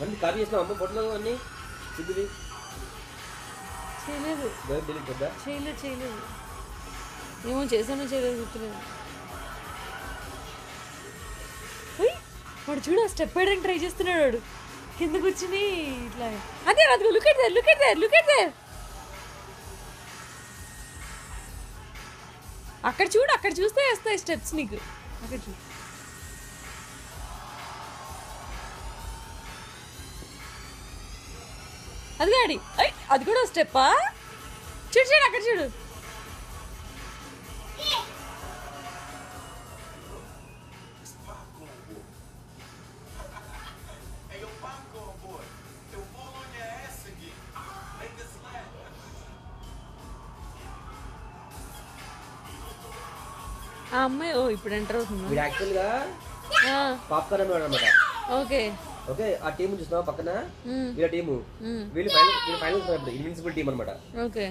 అన్ని కాపీ చేసిన అమ్మ ఫోటోలు అన్నీ సిగ్గుది చేయలేదు డిలీట్ చేద్దా చేయలేదు ఏమో చేసానో చేయలేదు గుర్తులేదు. వాడు చూడు ఆ స్టెప్ వేయడానికి ట్రై చేస్తున్నాడు. వాడు కింద కూర్చుని ఇట్లా అదే అది లుక్ ఎట్ దేర్ అక్కడ చూడు, అక్కడ చూస్తే వస్తాయి స్టెప్స్ నీకు. అక్కడ చూడు అది గాడి అది కూడా స్టెప్పా? చూడు అక్కడ చూడు. ఆ అమ్మాయి ఇప్పుడు ఎంటర్ అవుతుంది. యాక్చువల్గా పాప్కార్న్ అన్నమాట అనమాట. ఓకే ఓకే ఆ టీం చూస్తున్నావా పక్కన వీళ్ళ టీము వీళ్ళు ఫైనల్ ఇప్పుడు ఇన్విన్సిబుల్ టీం అనమాట. ఓకే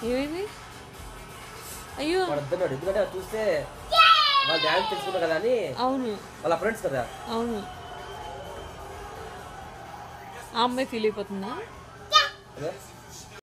ఏమైంది? అయ్యో వాడు ఎందుకంటే చూస్తే వాళ్ళు డాన్స్ తెలుసుకున్నారు కదా అని. అవును వాళ్ళ ఫ్రెండ్స్ కదా. అవును ఆ అమ్మాయి ఫీల్ అయిపోతుందా?